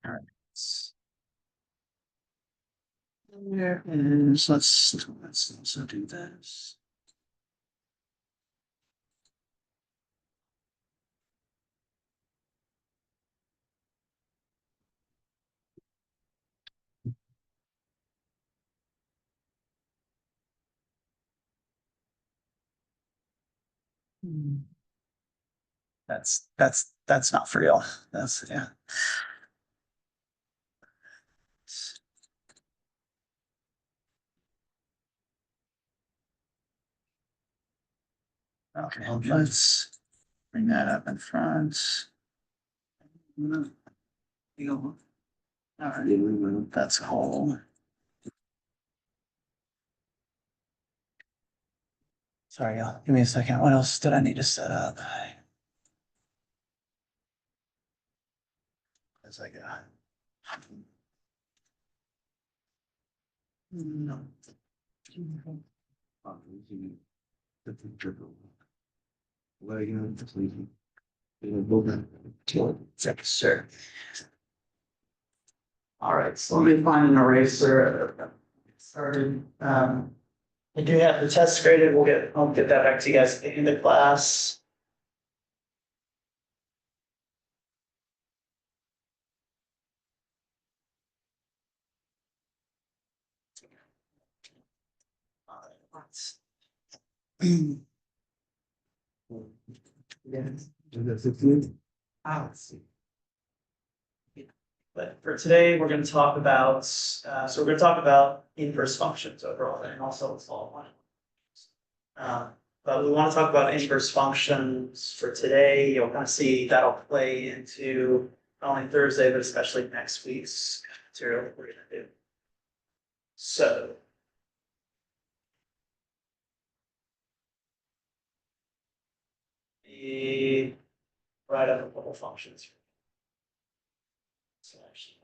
All right. There is, let's also do this. That's not for real. That's yeah. Okay, let's bring that up in front. All right, that's whole. Sorry, y'all. Give me a second. What else did I need to set up? As I got. No. Sure. All right, so let me find an eraser. Get started. I do have the test graded. I'll get that back to you guys at the end of class. Let's. But for today, we're going to talk about, we're going to talk about inverse functions overall and also solve one. But we want to talk about inverse functions for today. You'll kind of see that'll play into not only Thursday, but especially next week's material that we're going to do. So. Write up a couple functions. So actually,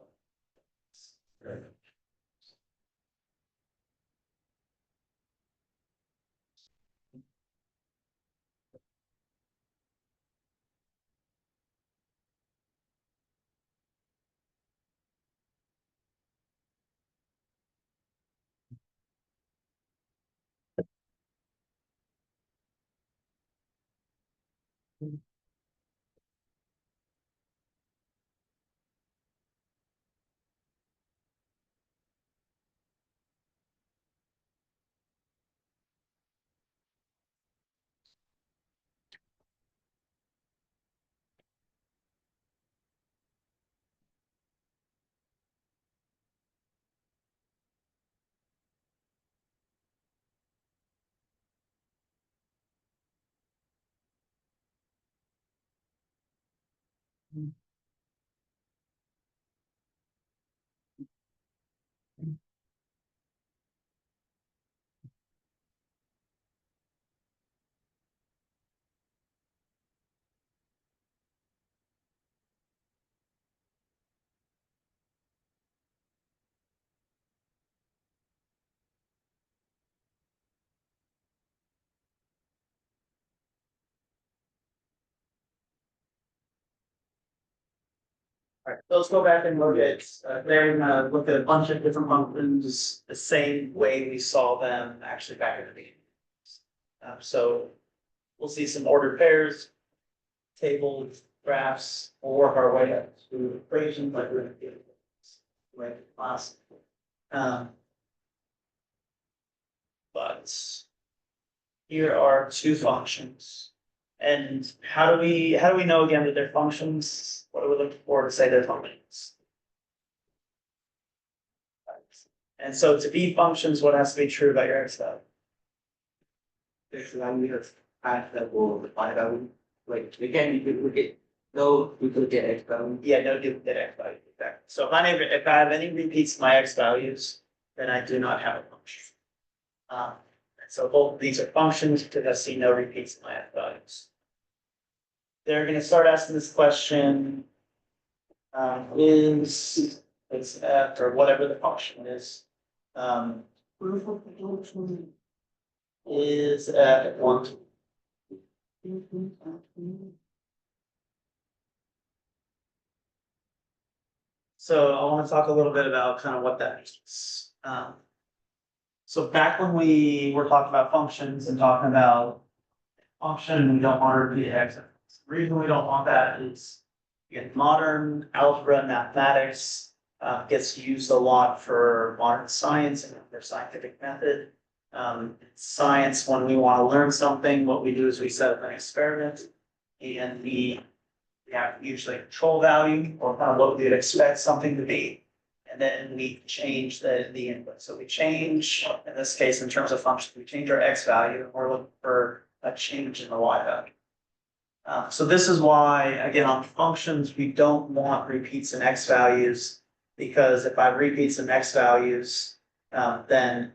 all right, let's go back and look at, there we're gonna look at a bunch of different functions, the same way we saw them actually back in the beginning. So we'll see some ordered pairs, tables, graphs, we'll work our way up to equations like we're gonna do like class. But here are two functions. And how do we know again that they're functions? What are we looking for to say they're functions? And so to be functions, what has to be true about your x value? There's value of at that will define value. Like again, you could look at no, we could get x value. Yeah, no duplicate x value. Exactly. So if I have any repeats in my x values, then I do not have a function. So both of these are functions because I see no repeats in my x values. They're going to start asking this question, is it's f or whatever the function is, is f 1. So I want to talk a little bit about kind of what that means. So back when we were talking about functions and talking about function, we don't want to repeat x. The reason we don't want that is, again, modern algebra and mathematics gets used a lot for modern science and for scientific method. Science, when we want to learn something, what we do is we set up an experiment, and we have usually a control value or kind of what we'd expect something to be. And then we change the input. So we change, in this case, in terms of functions, we change our x value, and we're looking for a change in the y value. So this is why, again, on functions, we don't want repeats in x values, because if I repeat some x values, then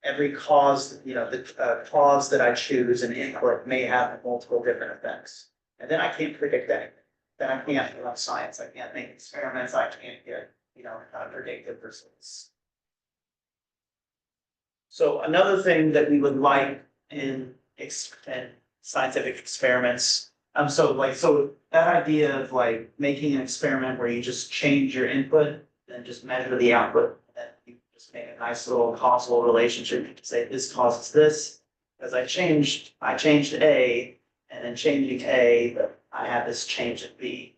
every cause, the clause that I choose in input may have multiple different effects. And then I can't predict anything. Then I can't run science. I can't make experiments. I can't get, predictive results. So another thing that we would like in scientific experiments, so that idea of like making an experiment where you just change your input and just measure the output, and you just make a nice little causal relationship. You can say this causes this, because I changed A, and then changing A, I have this change in B.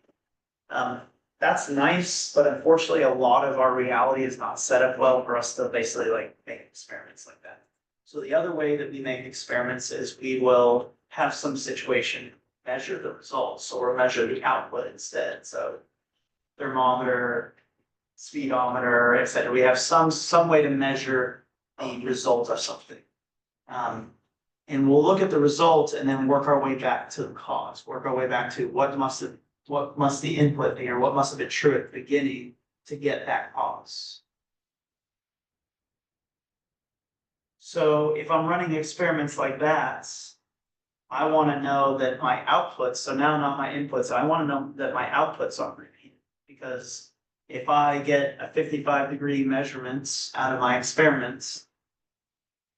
That's nice, but unfortunately, a lot of our reality is not set up well for us to basically like make experiments like that. So the other way that we make experiments is we will have some situation measure the results or measure the output instead. So thermometer, speedometer, etc. We have some way to measure the result of something. And we'll look at the result and then work our way back to the cause, work our way back to what must the input be, or what must have been true at the beginning to get that cause. So if I'm running experiments like that, I want to know that my outputs, so now not my inputs, I want to know that my outputs aren't repeated. Because if I get a 55-degree measurements out of my experiments,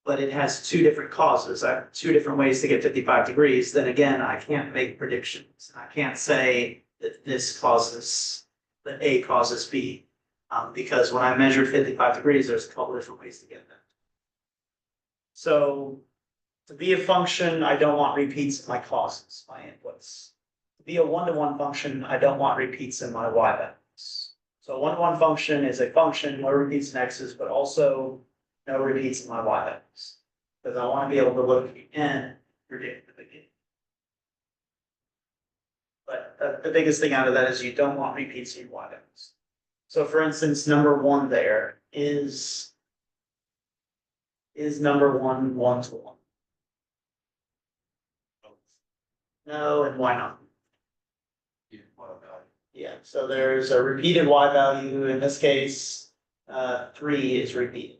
but it has two different causes, I have two different ways to get 55 degrees, then again, I can't make predictions. I can't say that that A causes B, because when I measure 55 degrees, there's a couple different ways to get that. So to be a function, I don't want repeats in my causes, my inputs. To be a one-to-one function, I don't want repeats in my y values. So a one-to-one function is a function, no repeats in x's, but also no repeats in my y values. Because I want to be able to look at the end and predict the beginning. But the biggest thing out of that is you don't want repeats in your y values. So for instance, number 1 there is number 1 1-to-1? No, and why not? Yeah, so there's a repeated y value. In this case, 3 is repeated.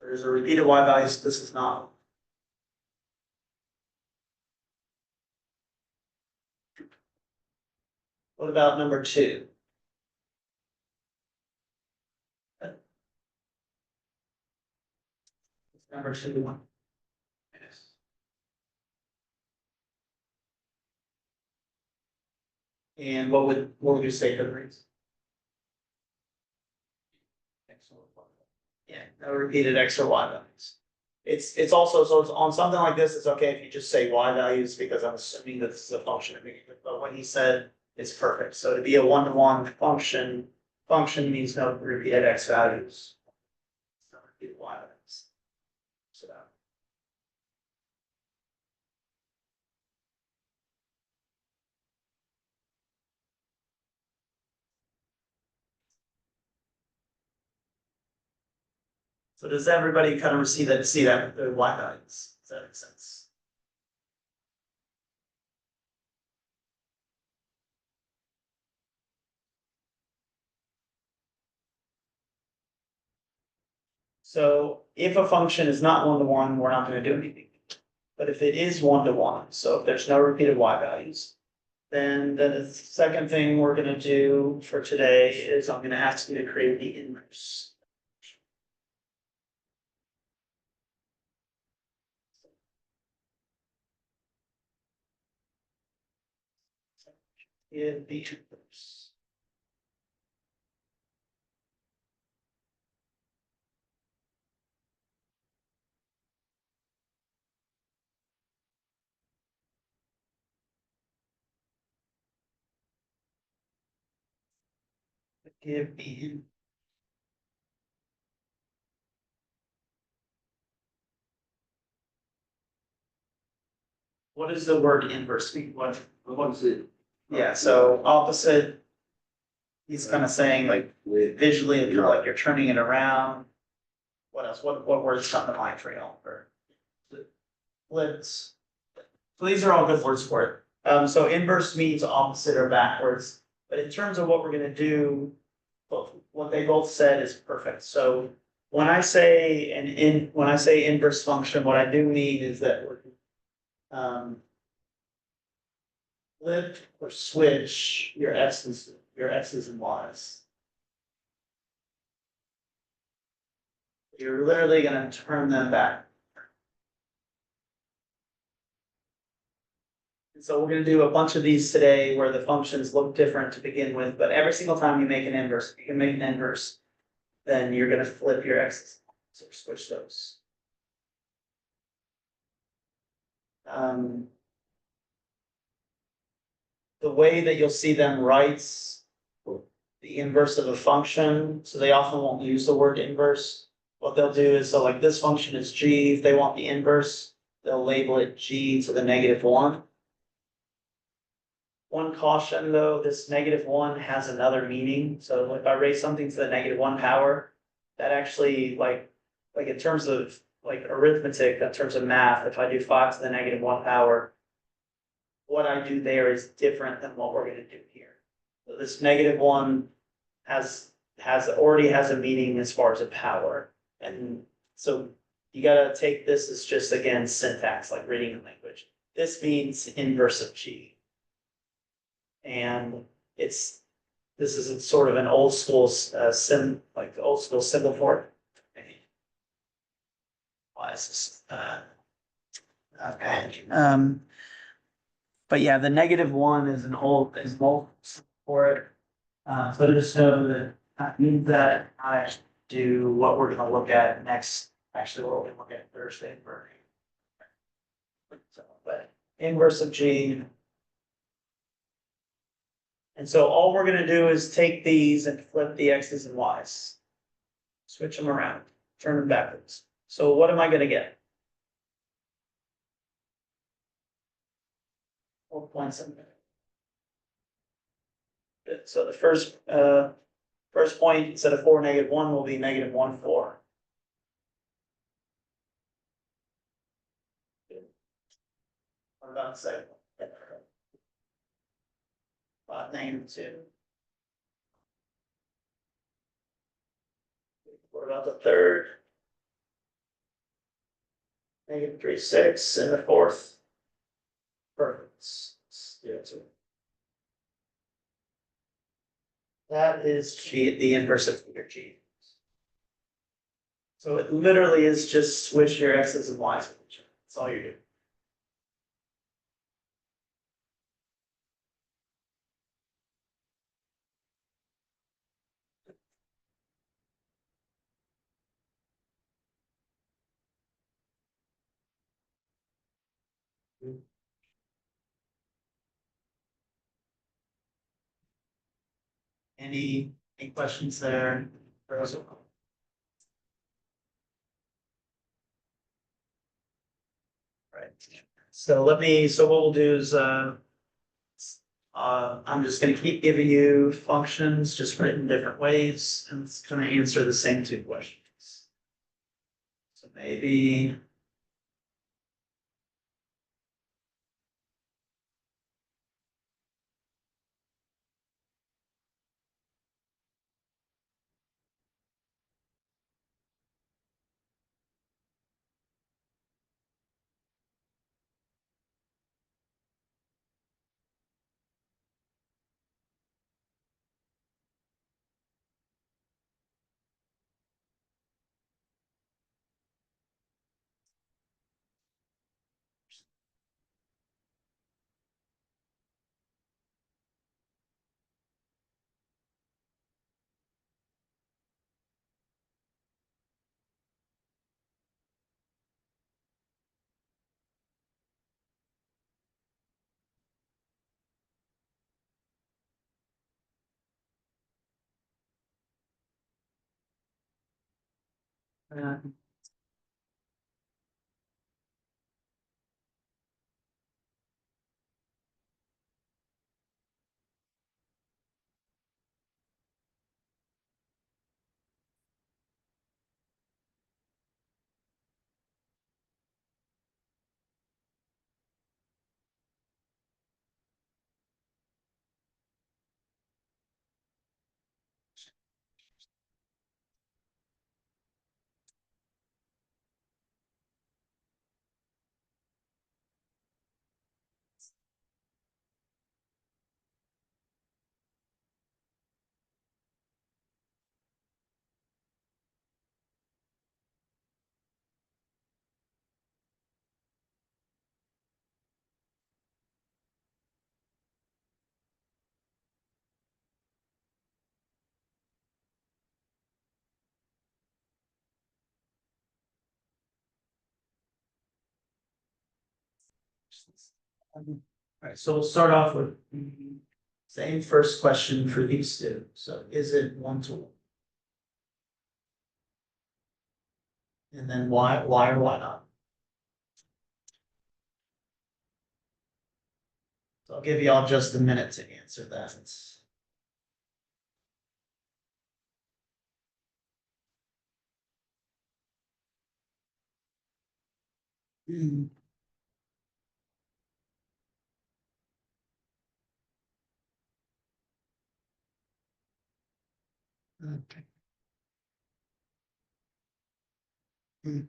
There's a repeated y value, so this is not. What about number 2? Number 2. Yes. And what would you say for the reason? Yeah, no repeated x or y values. It's also, so it's on something like this, it's okay if you just say y values, because I'm assuming that this is a function of beginning, but what he said is perfect. So to be a one-to-one function means no repeated x values. No repeated y values. So does everybody kind of see that with the y values? Does that make sense? So if a function is not one-to-one, we're not going to do anything. But if it is one-to-one, so if there's no repeated y values, then the second thing we're going to do for today is I'm going to ask you to create the inverse. in the inverse. Give me. What does the word inverse mean? What is it? Yeah, so opposite. He's kind of saying like visually, kind of like you're turning it around. What else? What words come to mind for y'all? Or flips. So these are all good words for it. So inverse means opposite or backwards. But in terms of what we're gonna do, what they both said is perfect. So when I say when I say inverse function, what I do mean is that we're flip or switch your x's and y's. You're literally gonna turn them back. And so we're gonna do a bunch of these today where the functions look different to begin with, but every single time you make an inverse, you can make an inverse, then you're gonna flip your x's or switch those. Um, the way that you'll see them writes the inverse of a function, so they often won't use the word inverse. What they'll do is, so like this function is g, if they want the inverse, they'll label it g to the -1. One caution though, this -1 has another meaning, so if I raise something to the -1 power, that actually like in terms of like arithmetic, in terms of math, if I do 5 to the -1 power, what I do there is different than what we're gonna do here. So this -1 already has a meaning as far as a power, and so you gotta take this as just again syntax, like reading a language. This means inverse of g. And this is sort of an old school like the old school symbol for it. Why is this? Okay. But yeah, the -1 is is old for it. So just know that means that I do what we're gonna look at next, actually what we're gonna look at Thursday for. So, but inverse of G. And so all we're gonna do is take these and flip the x's and y's. Switch them around, turn them backwards. So what am I gonna get? 4.7. So the first point instead of 4 -1 will be -1 4. What about the second one? -2. What about the third? -3 6 and the fourth. Perfect. Yeah, so that is g, the inverse of your g. So it literally is just switch your x's and y's with each other. That's all you're doing. Any questions there? Right. So what we'll do is, I'm just gonna keep giving you functions, just written different ways, and it's gonna answer the same two questions. So maybe. Alright, so we'll start off with the same first question for these two. So is it one to one? And then why or why not? So I'll give you all just a minute to answer that. Hmm, okay. Hmm.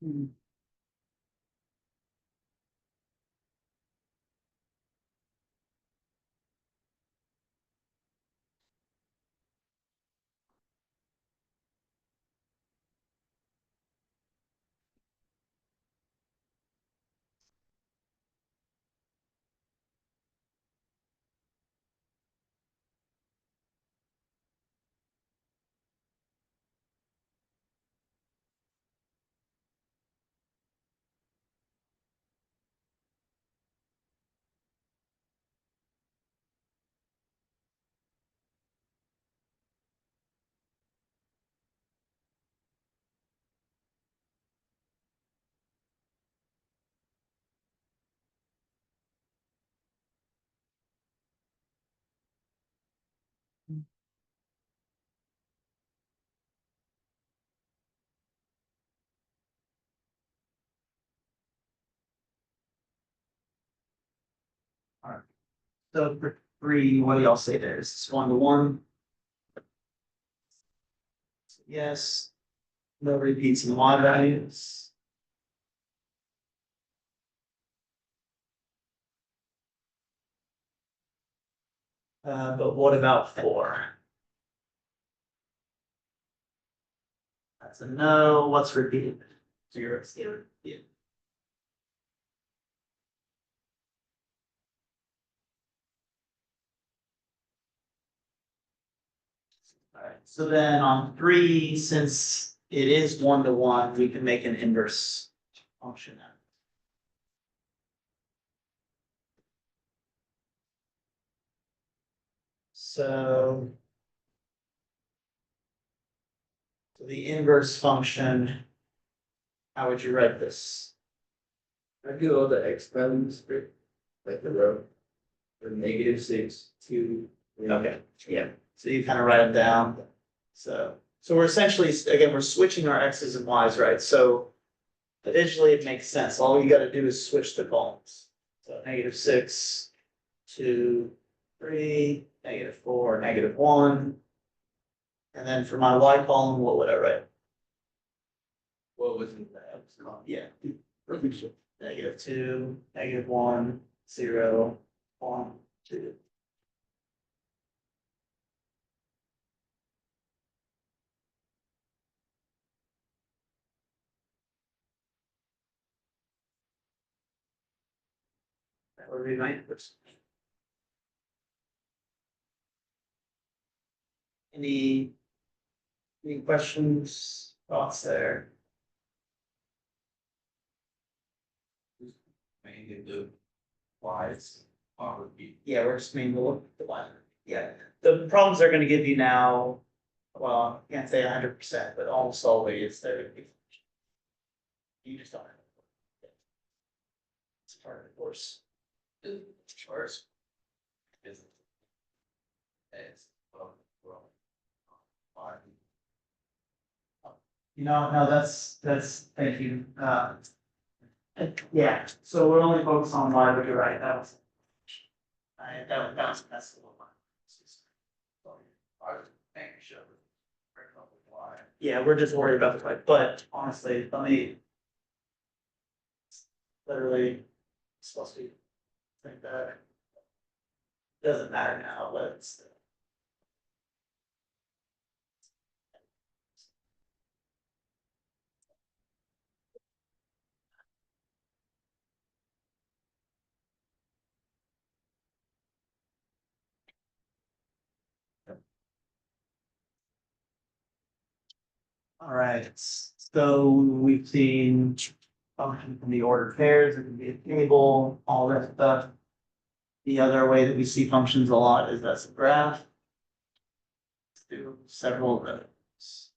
Hmm. Alright, so for three, what do y'all say there? Is this one to one? Yes, no repeats in Y values. But what about four? That's a no. What's repeated? Zero. Zero. Yeah. Alright, so then on three, since it is 1 to 1, we can make an inverse function out of it. So the inverse function, how would you write this? I do all the x values, like the row. From -6 to. Okay, yeah, so you kind of write them down. So we're essentially, again, we're switching our x's and y's, right? So eventually it makes sense. All you gotta do is switch the columns. So -6, 2, 3, -4, -1. And then for my y column, what would I write? What was in the x column? Yeah. -2, -1, 0, 1, 2. That would be my inverse. Any questions, thoughts there? Maybe the y's would be. Yeah, we're just mainly looking at the one. Yeah, the problems they're gonna give you now, well, I can't say 100%, but almost always they're gonna be. You just don't have. It's part of the course. Charts. Is. As well. Fine. No, thank you, yeah, so we're only focused on why, but you're right, that was. That's the one. I was making sure. Break up with y. Yeah, we're just worried about the fight, but honestly, let me. Literally, it's supposed to be. Think that. Doesn't matter now, but it's. All right, so we've seen function from the ordered pairs, it can be a table, all that stuff. The other way that we see functions a lot is as a graph. Let's do several of those.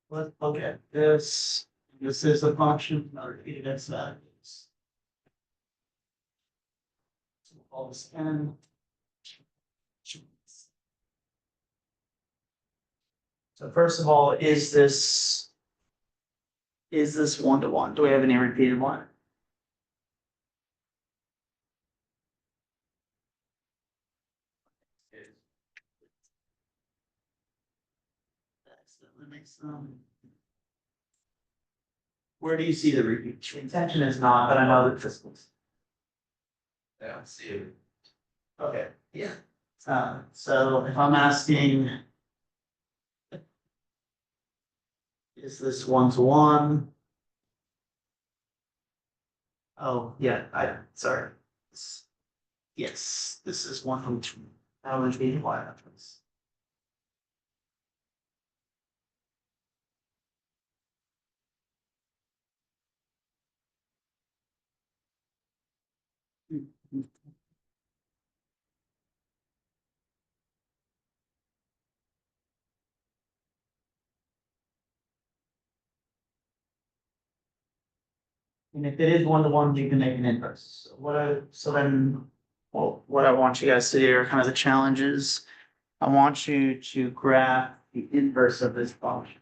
Let's look at this. This is a function, another repeated x values. So we'll call this n. So first of all, is this 1 to 1? Do we have any repeated one? That makes some. Where do you see the repeat? Intention is not, but I know that this was. I don't see it. Okay, yeah. So if I'm asking. Is this 1 to 1? Oh, yeah, sorry. Yes, this is one. That would be why that was. And if it is one to one, you can make an inverse. So so then, well, what I want you guys to do are kind of the challenges. I want you to graph the inverse of this function.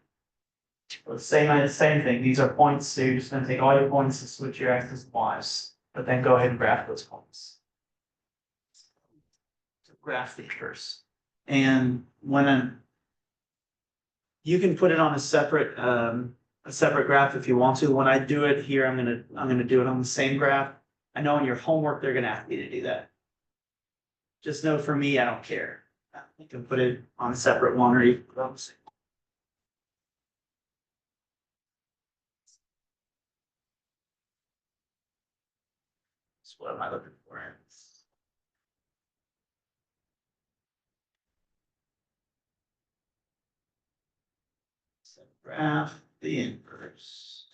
So same thing, these are points, so you're just gonna take all your points and switch your x's and y's, but then go ahead and graph those points. So graph the inverse. And you can put it on a separate graph if you want to. When I do it here, I'm gonna do it on the same graph. I know in your homework, they're gonna ask me to do that. Just know for me, I don't care. You can put it on a separate one or you can put it on the same. So what am I looking for? So graph the inverse.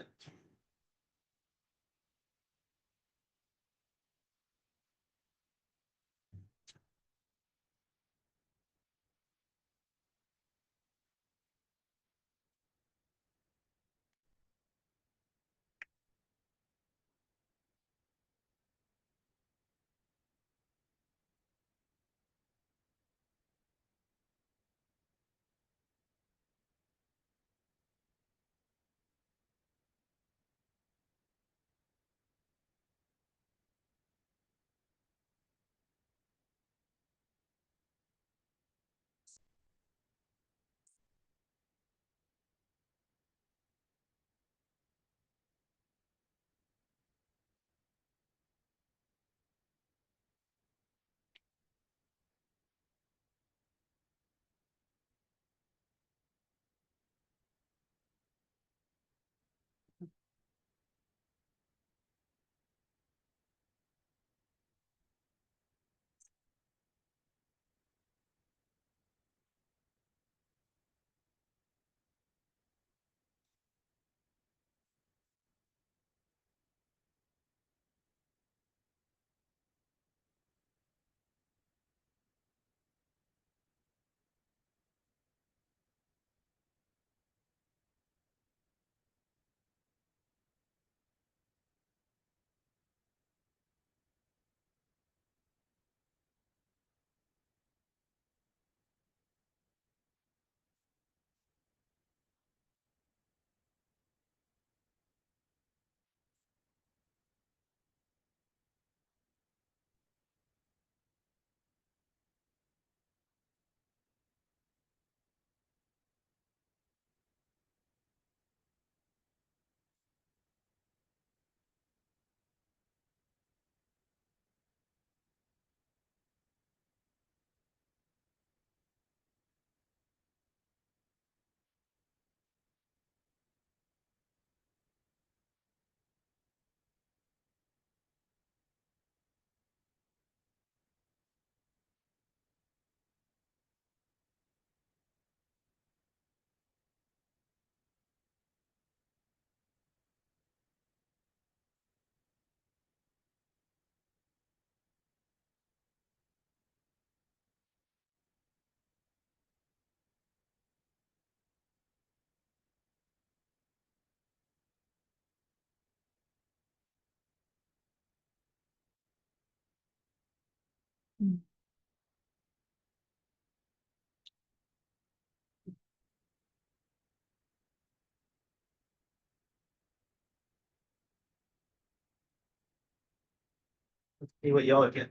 Let's see what y'all are getting.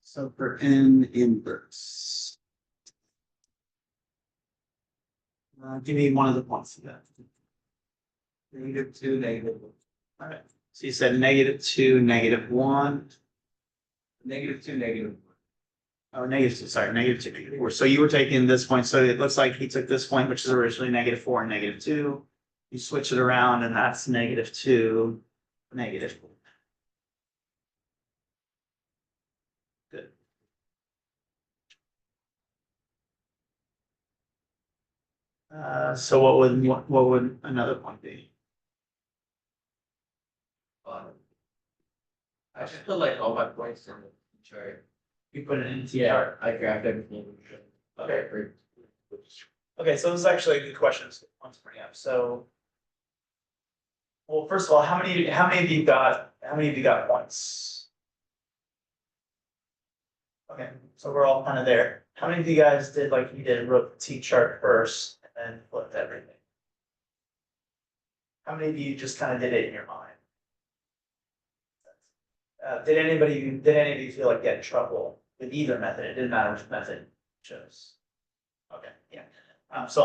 So for n inverse. Give me one of the points of that. -2, -1. All right. So you said -2, -1. -2, -1. Oh, -2, sorry, -2, -4. So you were taking this point, so it looks like he took this point, which is originally -4 and -2. You switch it around and that's -2, -4. So what would another point be? I just feel like all my points in the chart. You put it into Yeah, chart. I grabbed everything. Okay. Okay, so this is actually a good question. One to bring up. So, well, first of all, how many of you got points? Okay, so we're all kind of there. How many of you guys did like you did wrote the T chart first and then flipped everything? How many of you just kind of did it in your mind? Did any of you feel like get in trouble with either method? It didn't matter which method you chose. Okay, yeah. So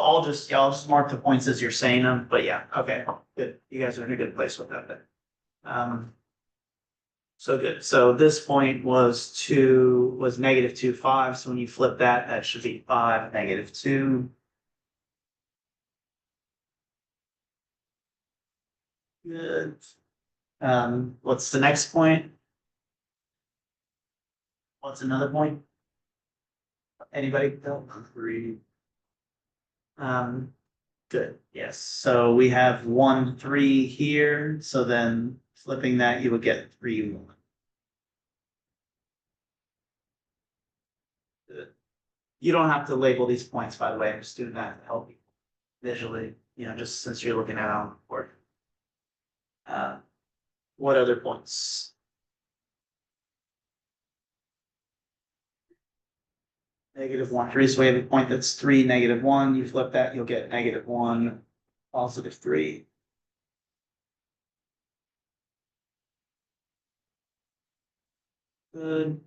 y'all just mark the points as you're saying them, but yeah, okay, good. You guys are in a good place with that then. So good. So this point was -2.5. So when you flip that, that should be 5, -2. Good. What's the next point? What's another point? Anybody? No? 3. Good, yes. So we have 1, 3 here. So then flipping that, you would get 3, 1. Good. You don't have to label these points, by the way. I'm just doing that to help you visually, just since you're looking at it on the board. What other points? -1, 3. So we have a point that's 3, -1. You flip that, you'll get -1, +3. Good.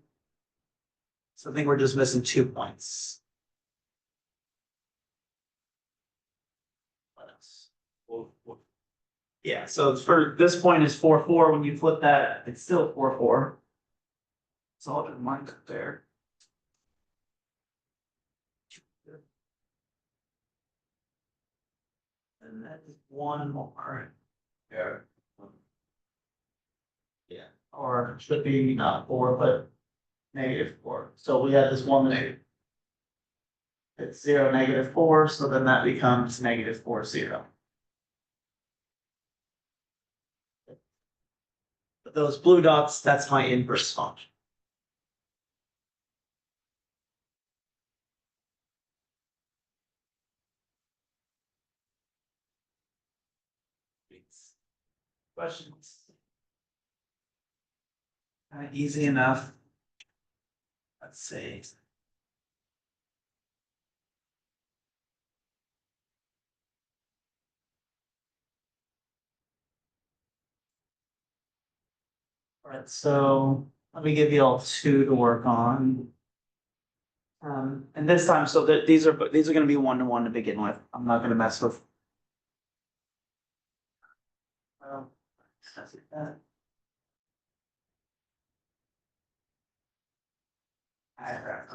So I think we're just missing 2 points. What else? Yeah, so for this point is 4, 4. When you flip that, it's still 4, 4. So I'll just mark it there. And then one more. Yeah. Yeah, or it should be not 4, but -4. So we have this one negative. It's 0, -4, so then that becomes -4, 0. But those blue dots, that's my inverse function. Questions? Easy enough. Let's see. All right, so let me give you all 2 to work on. And this time, so that these are gonna be 1-to-1 to begin with. I'm not gonna mess with. Well, that's it, that.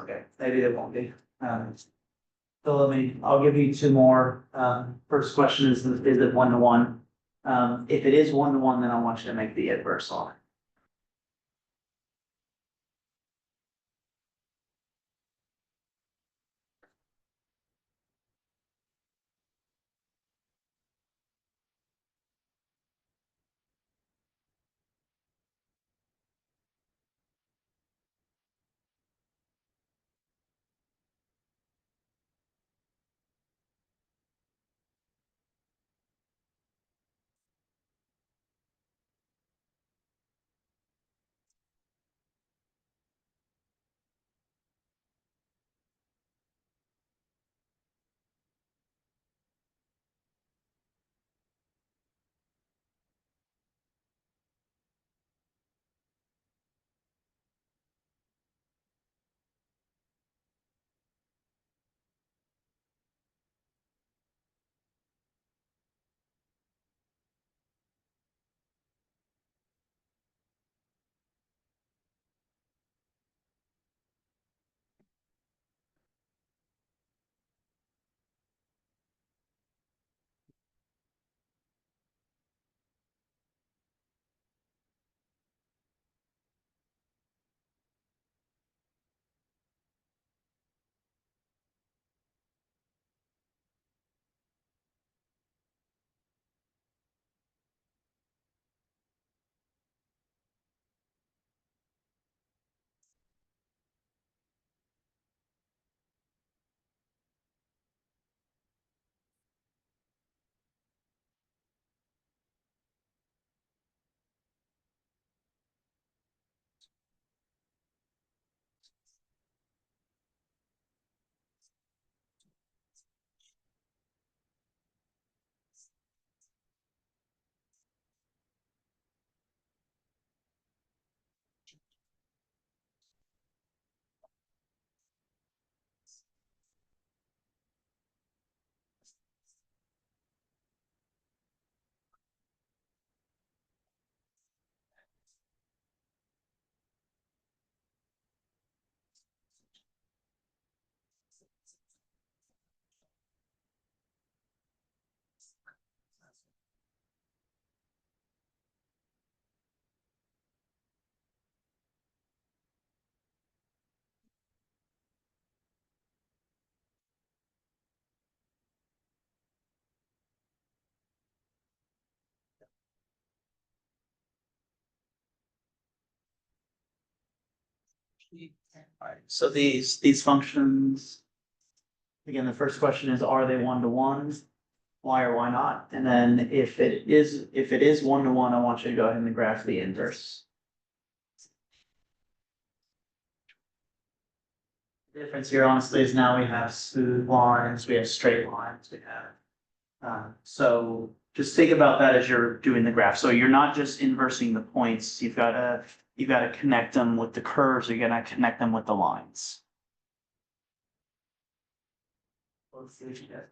Okay, maybe it won't be. So I'll give you 2 more. First question is it 1-to-1? If it is 1-to-1, then I want you to make the adverse on it. Alright, so these functions. Again, the first question is, are they one-to-one? Why or why not? And then if it is one-to-one, I want you to go ahead and graph the inverse. The difference here honestly is now we have smooth lines, we have straight lines, we have. So just think about that as you're doing the graph. So you're not just inversing the points, you've gotta connect them with the curves, you're gonna connect them with the lines. Let's see what you get.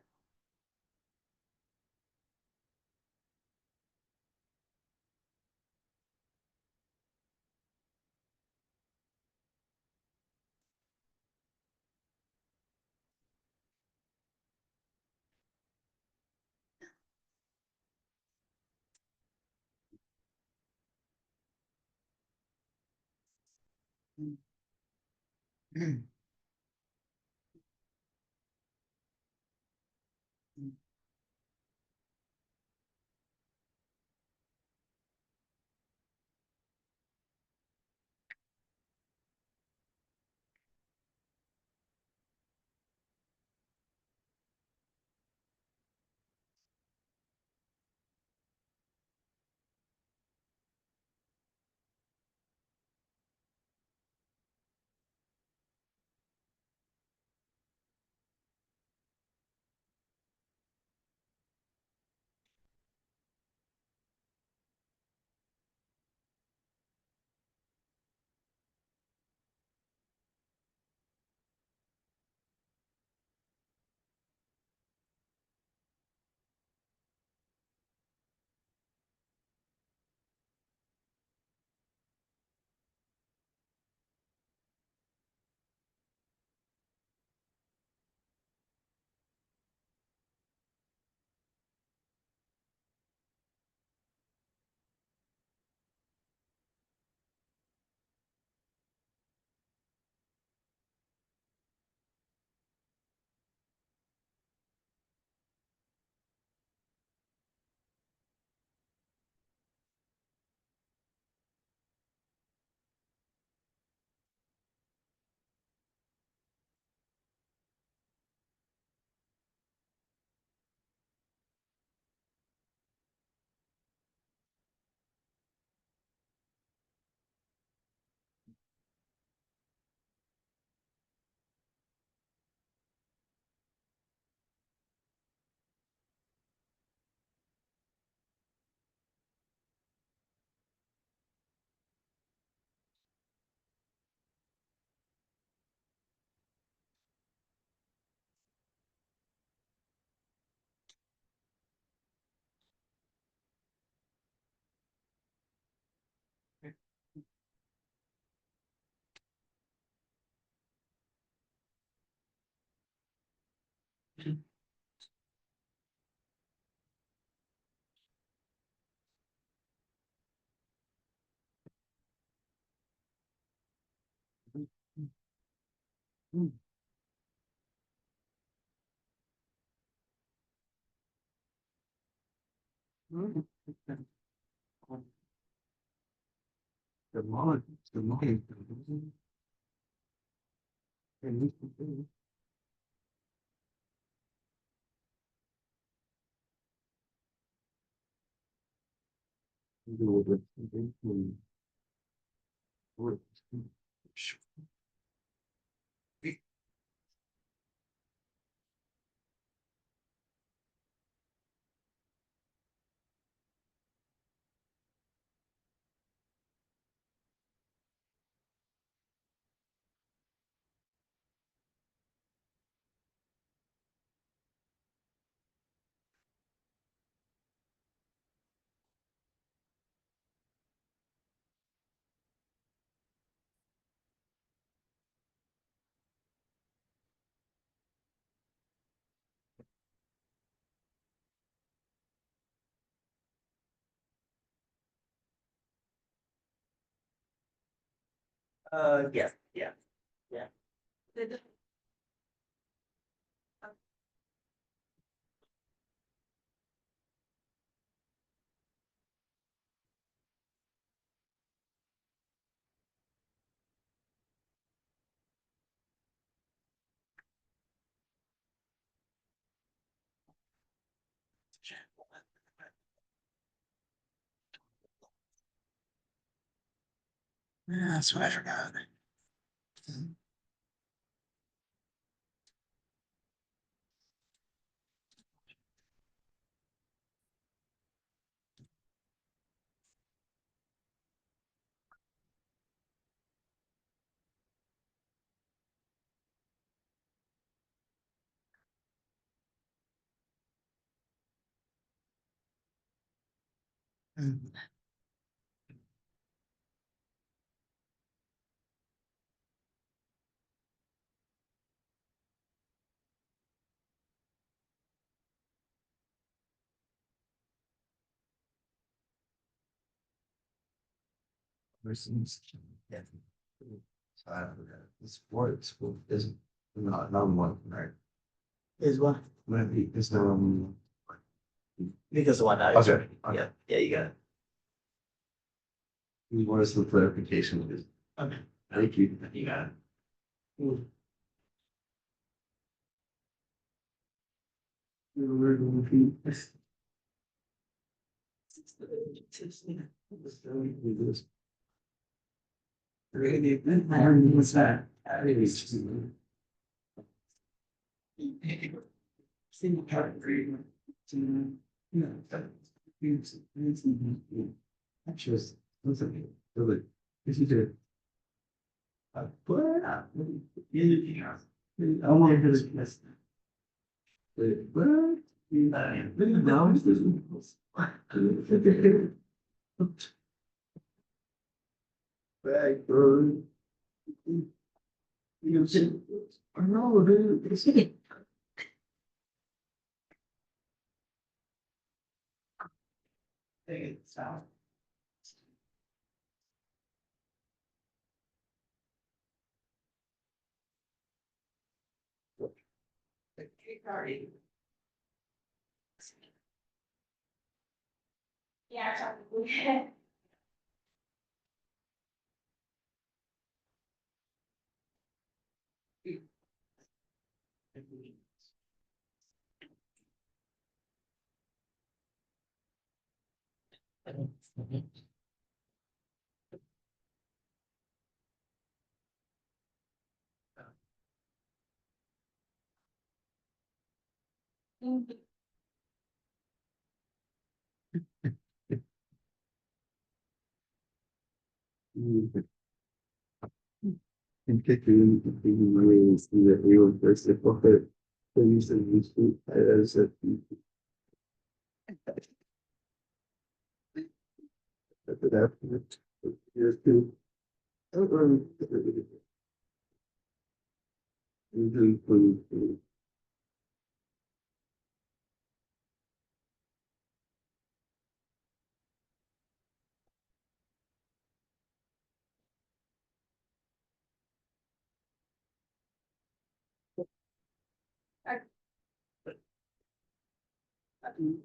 The moment, the moment. Yeah, yeah, yeah. Yeah, that's what I forgot. Mm. Versus, yeah. So I forgot, the sports is not number one, right? Is what? Maybe it's Because of one night. Okay. Yeah, yeah, you got it. What is the clarification is? Okay, Thank you. you got it. We're going to be. Really, what's that? Single part agreement. Actually, listen, really, if you did. But, anything else? I want to hear this. But, now it's this. Back, bro. You know, I know, dude. It's out. Yeah, exactly. And kick you in ways that you were first to profit. So you said you speak as a. That. You're too.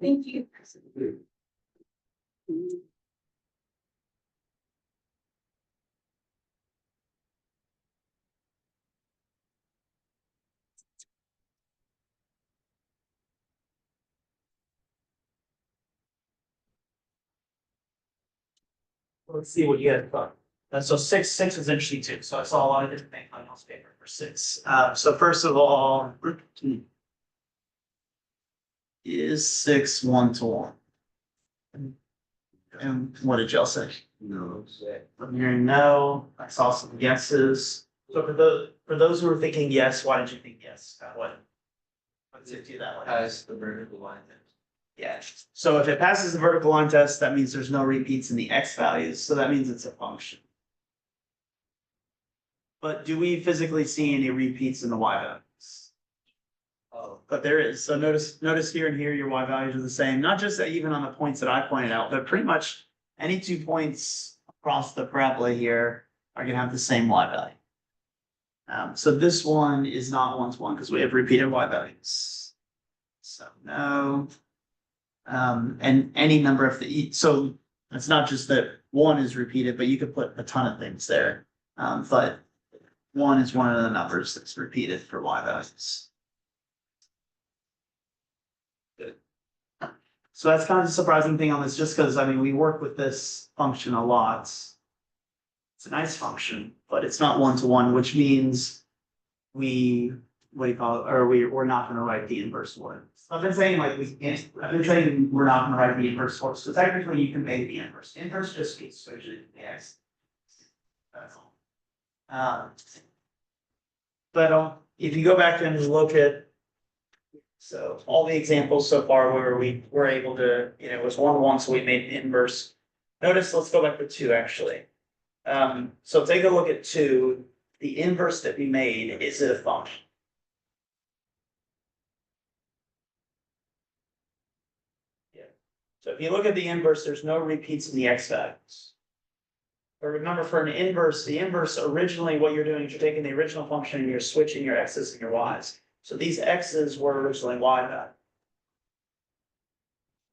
Thank you. Let's see what you guys thought. So six is interesting too. So I saw a lot of different things on y'all's paper for six. So first of all, is six one to one? And what did y'all say? No. I'm hearing no. I saw some yeses. So for those who are thinking yes, why did you think yes? What did you that way? As the vertical line. Yeah, so if it passes the vertical line test, that means there's no repeats in the x values, so that means it's a function. But do we physically see any repeats in the y values? Oh, But there is, so notice here and here, your y values are the same, not just that even on the points that I pointed out, but pretty much any 2 points across the parabola here are gonna have the same y value. So this one is not 1-to-1 because we have repeated y values. So no. And any number of so it's not just that one is repeated, but you could put a ton of things there. But one is one of the numbers that's repeated for y values. Good. So that's kind of the surprising thing on this, just because I mean we work with this function a lot. It's a nice function, but it's not one-to-one, which means what do you call it, or we're not gonna write the inverse for it. So I've been saying like I've been saying we're not gonna write the inverse for it, so technically you can make the inverse. Inverse just means switching the x. That's all. But if you go back and look at, so all the examples so far where we were able to, it was 1, so we made the inverse. Notice, let's go back to 2 actually. So take a look at 2, the inverse that we made, is it a function? Yeah. So if you look at the inverse, there's no repeats in the x values. But remember, for an inverse, the inverse originally, what you're doing is you're taking the original function and you're switching your x's and your y's. So these x's were originally y values.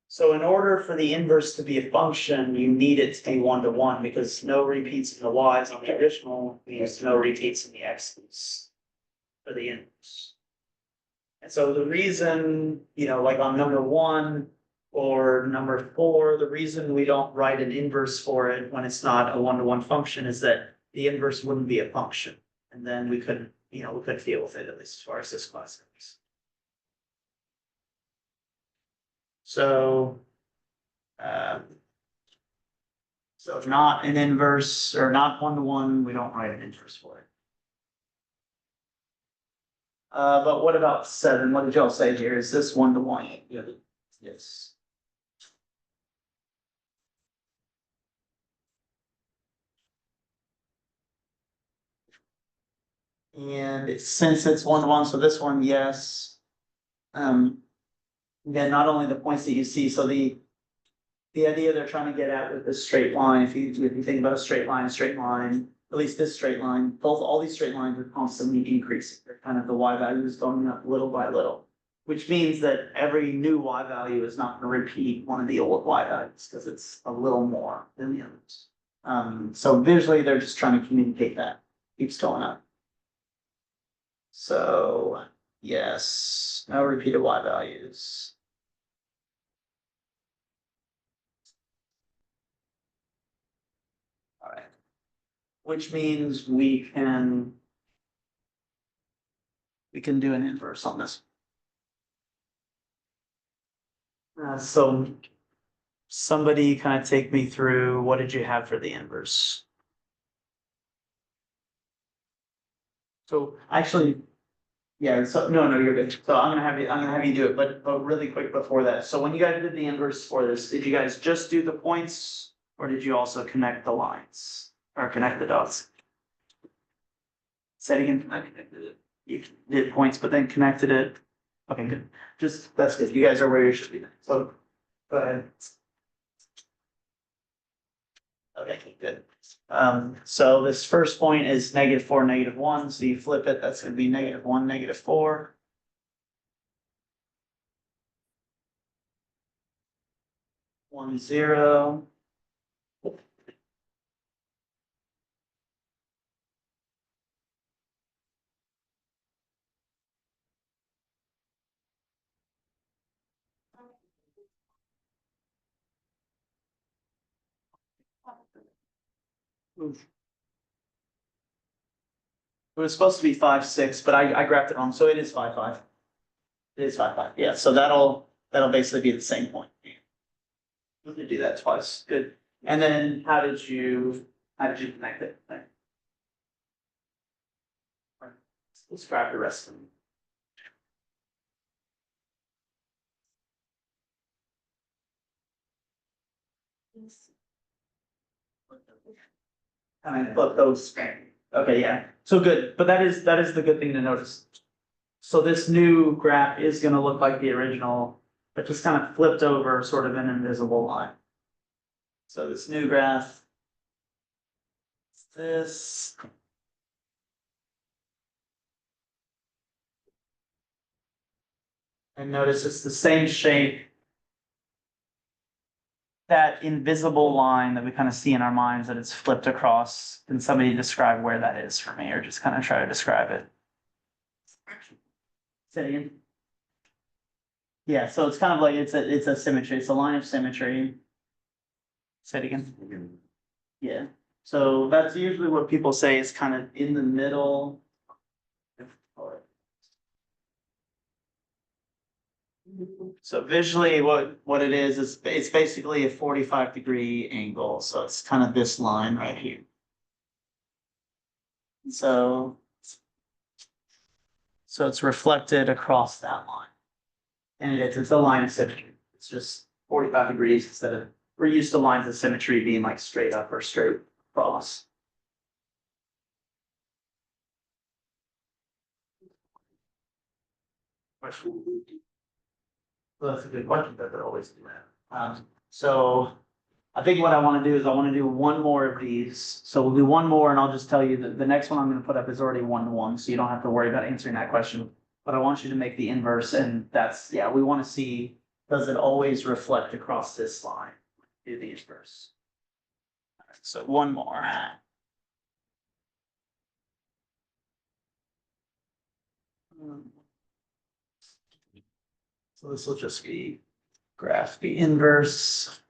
So in order for the inverse to be a function, you need it to be 1-to-1 because no repeats in the y's on the original means no repeats in the x's for the inverse. And so the reason, like on number 1 or number 4, the reason we don't write an inverse for it when it's not a 1-to-1 function is that the inverse wouldn't be a function. And then we couldn't deal with it, at least as far as this class goes. So if not an inverse or not 1-to-1, we don't write an inverse for it. But what about 7? What did y'all say here? Is this 1-to-1? Yeah. Yes. And since it's 1-to-1, so this one, yes. Again, not only the points that you see, so the idea they're trying to get at with this straight line, if you think about a straight line, at least this straight line, all these straight lines are constantly increasing. They're kind of the y value is going up little by little, which means that every new y value is not going to repeat one of the old y values because it's a little more than the others. So visually, they're just trying to communicate that keeps going up. So yes, no repeated y values. All right, which means we can do an inverse on this. So somebody kind of take me through, what did you have for the inverse? So actually, yeah, so no, you're good. So I'm gonna have you do it, but really quick before that. So when you guys did the inverse for this, did you guys just do the points or did you also connect the lines or connect the dots? Say it again. I connected it. You did points, but then connected it. Okay, good. That's good. You guys are where you should be. So go ahead. Okay, good. So this first point is -4, -1. So you flip it, that's gonna be -1, -4. One, 0. Oof. It was supposed to be 5, 6, but I grabbed it wrong, so it is 5, 5. It is 5, 5, yeah, so that'll basically be the same point. We can do that twice, good. And then how did you connect it? Let's grab the rest of them. And I put those, okay, yeah, so good, but that is the good thing to notice. So this new graph is gonna look like the original, but just kind of flipped over sort of an invisible line. So this new graph, this. And notice it's the same shape. That invisible line that we kind of see in our minds that it's flipped across. Can somebody describe where that is for me, or just kind of try to describe it? Say it again. Yeah, so it's kind of like it's a symmetry. It's a line of symmetry. Say it again. Yeah. So that's usually what people say is kind of in the middle. So visually, what it is it's basically a 45-degree angle, so it's kind of this line right here. So, so it's reflected across that line. And it's a line of symmetry. It's just 45 degrees instead of, we're used to lines of symmetry being like straight up or straight across. Well, that's a good question, but they're always do that. So I think what I want to do is I want to do one more of these. So we'll do one more and I'll just tell you that the next one I'm going to put up is already 1-to-1, so you don't have to worry about answering that question. But I want you to make the inverse, and that's, yeah, we want to see, does it always reflect across this line? Do the inverse. All right, so one more. So this will just be graph the inverse.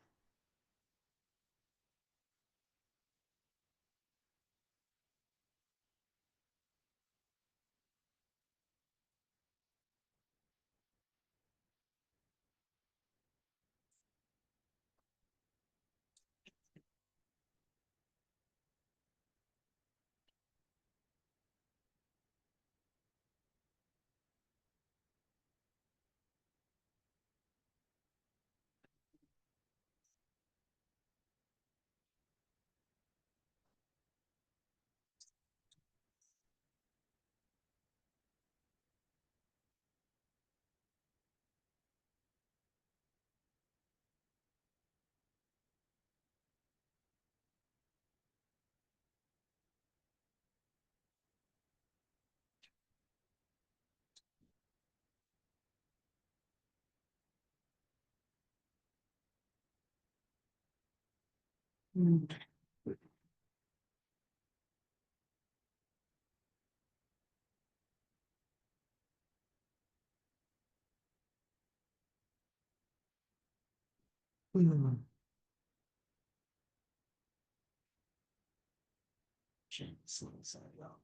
Change this out.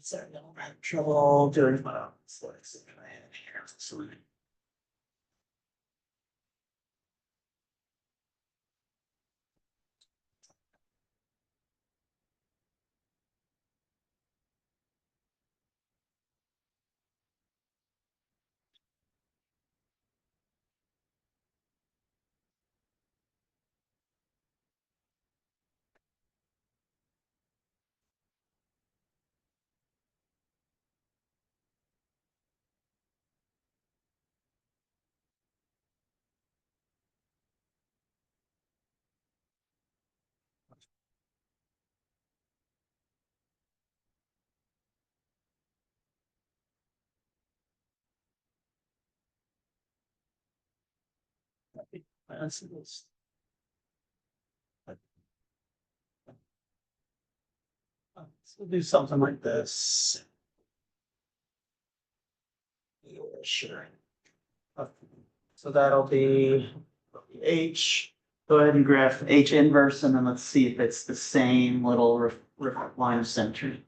Sorry, I'm having trouble doing my own slides in my head here. So let's see this. So we'll do something like this. Yeah, sure. So that'll be H. Go ahead and graph H inverse, and then let's see if it's the same little line of symmetry.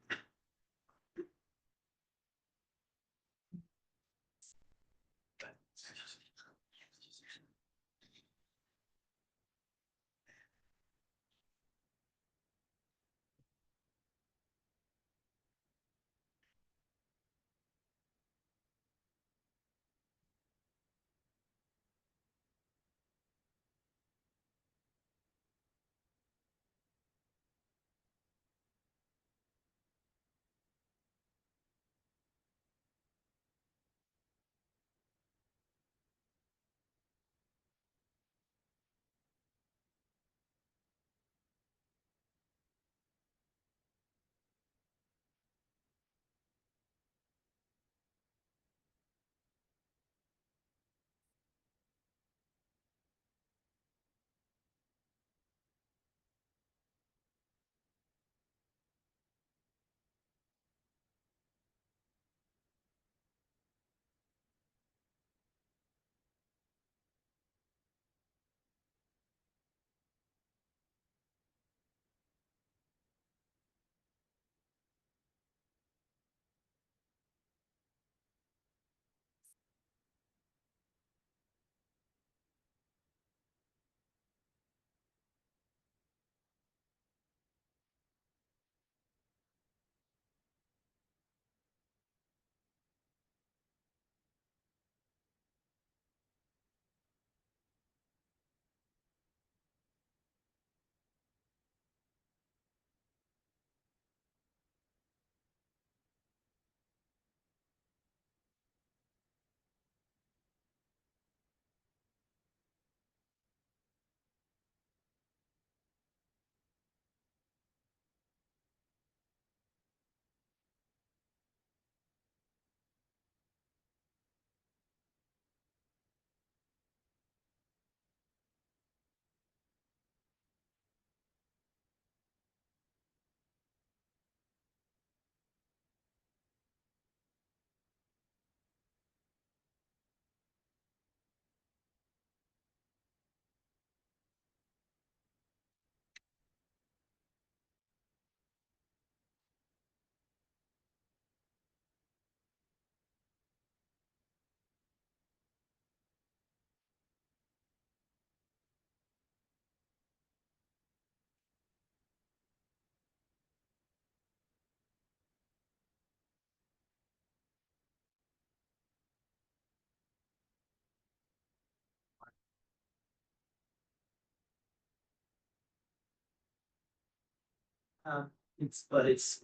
It's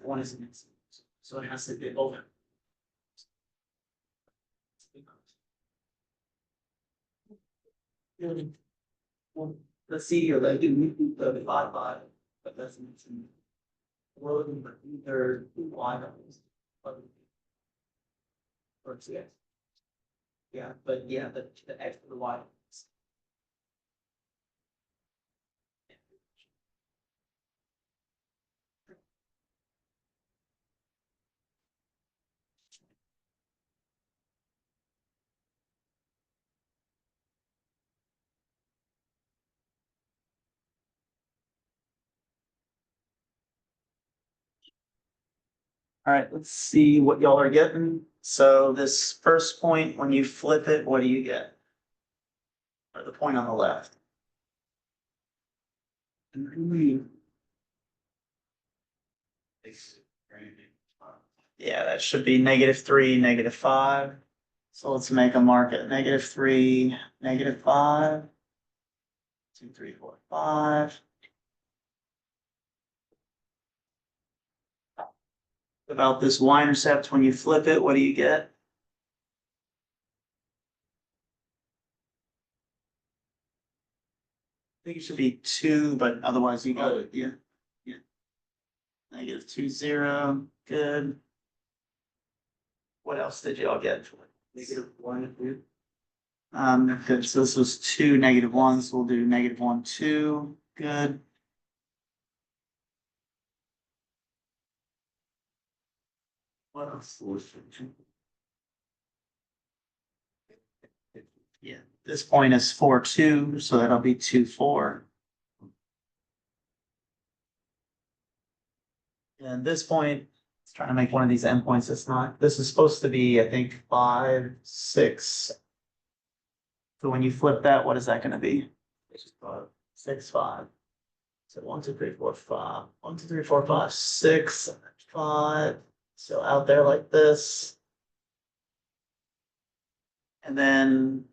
one is missing, so it has to be over. Well, let's see here, like, do we do the by, but that's missing. We're looking for either Y or X. Yeah, but yeah, the X or the Y. All right, let's see what y'all are getting. So this first point, when you flip it, what do you get? Or the point on the left? Yeah, that should be -3, -5. So let's make a mark at -3, -5. 2, 3, 4, 5. About this y-intercept, when you flip it, what do you get? I think it should be 2, but otherwise you got it, yeah. Yeah. -2, 0, good. What else did y'all get? -1, 2. Good, so this was 2 -1s, we'll do -1, 2, good. What else? Yeah, this point is 4, 2, so that'll be 2, 4. And this point, it's trying to make one of these endpoints, it's not, this is supposed to be, I think, 5, 6. So when you flip that, what is that gonna be? 6, 5. So 1, 2, 3, 4, 5. 1, 2, 3, 4, 5, 6, 5. So out there like this. And then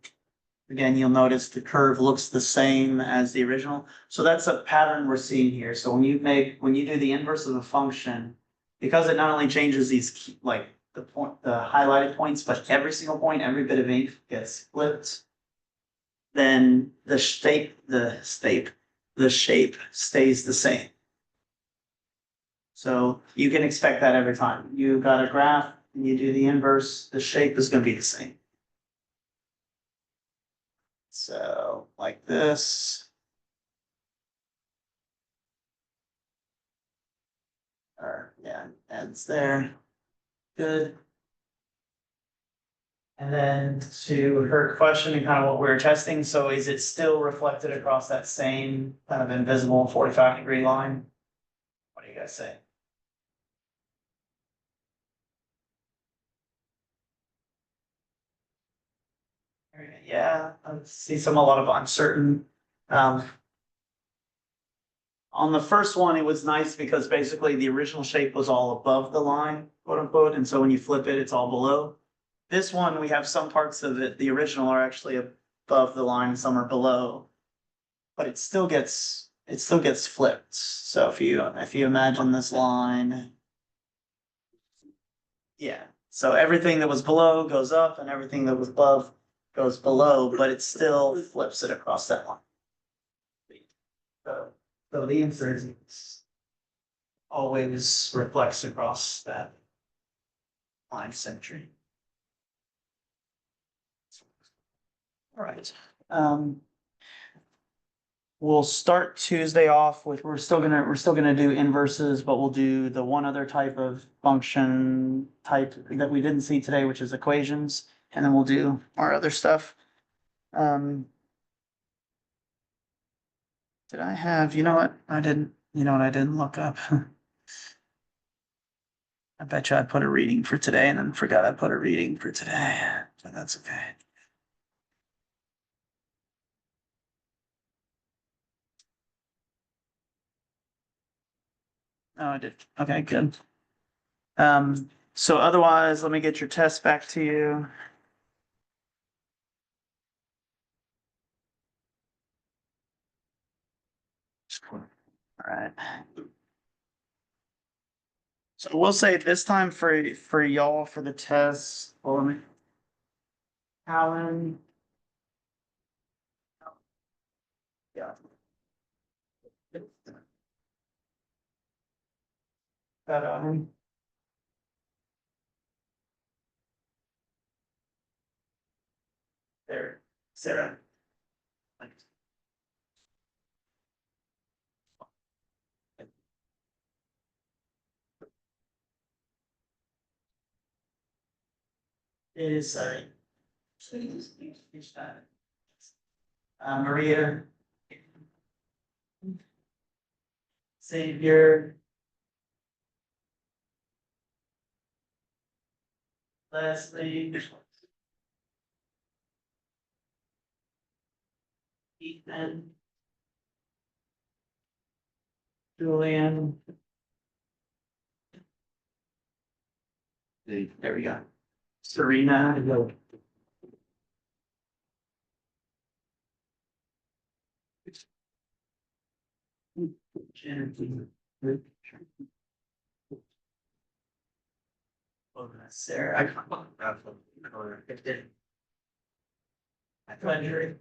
again, you'll notice the curve looks the same as the original. So that's a pattern we're seeing here. So when you do the inverse of a function, because it not only changes these like the highlighted points, but every single point, every bit of ink gets flipped, then the shape stays the same. So you can expect that every time. You got a graph and you do the inverse, the shape is going to be the same. So like this. Or yeah, ends there. Good. And then to her question and kind of what we were testing, so is it still reflected across that same kind of invisible 45-degree line? What do you guys say? Yeah, I see a lot of uncertain. On the first one, it was nice because basically the original shape was all above the line, quote unquote, and so when you flip it, it's all below. This one, we have some parts of it, the original are actually above the line, some are below. But it still gets flipped. So if you imagine this line. Yeah, so everything that was below goes up and everything that was above goes below, but it still flips it across that line. So the answer is always reflects across that line symmetry. All right. We'll start Tuesday off with, we're still gonna do inverses, but we'll do the one other type of function type that we didn't see today, which is equations, and then we'll do our other stuff. Did I have, you know what, I didn't look up. I bet you I put a reading for today and then forgot I put a reading for today, but that's okay. Oh, I did. Okay, good. So otherwise, let me get your test back to you. All right. So we'll say this time for y'all for the test, hold on. Alan. Yeah. That there, Sarah. It is, Maria. Savior. Leslie. Ethan. Julian. There we go. Serena. Jen. Sarah. I did. I thought you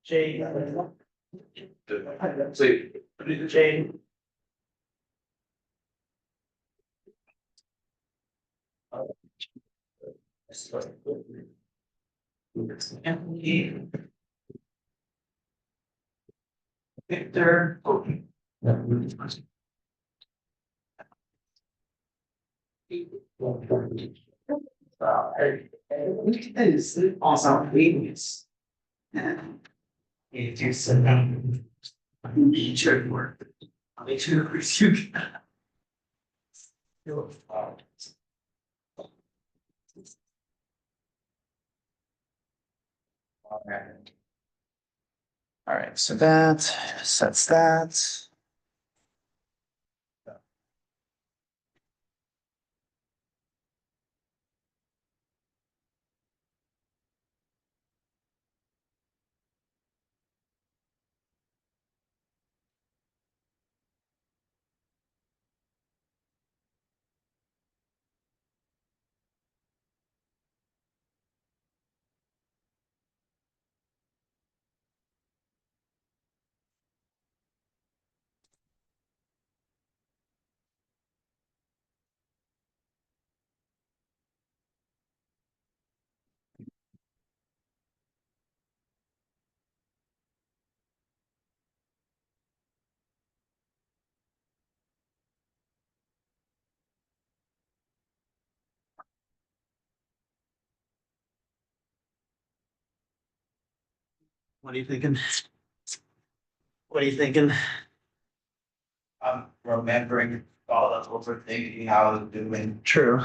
Jay. Jay. Anthony. Victor. Is awesome weakness. And it is nature work. Nature you. All right, so that sets that. What are you thinking? What are you thinking? I'm remembering all the overthinking I was doing. True.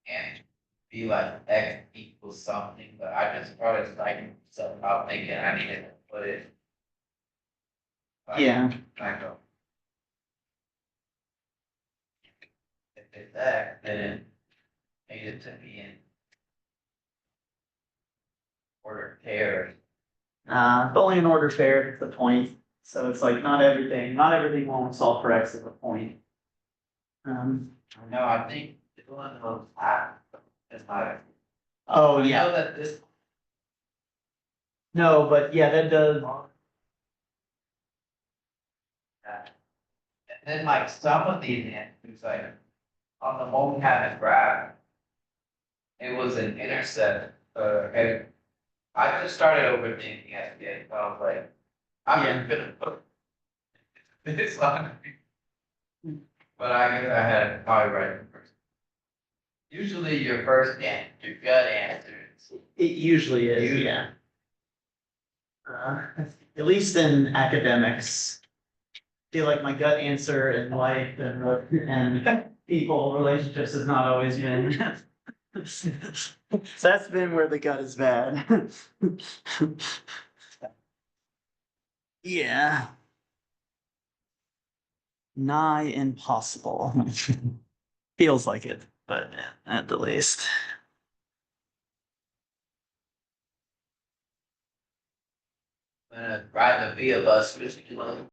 And be like X equals something, but I just started like somehow thinking I needed to put it. like, Yeah. Kind of. If it's that, then it needed to be in order pairs. It's only an order paired, it's the point. So it's like not everything won't solve for X is the point. No, I think doing those half is not. Oh, I yeah. know that this. No, but yeah, that does. And then like some of these answers, like on the MoCat graph, it was an intercept, and I just started overthinking at the end, I was like, I'm just gonna put this on. But I guess I had it probably right first. Usually your first answer, your gut answer is. It usually is, Usually. yeah. At least in academics. Feel like my gut answer in life and people relationships has not always been So that's been where the gut is bad. Yeah. Nigh impossible. Feels like it, but at the least. I'm gonna ride the Via bus, which is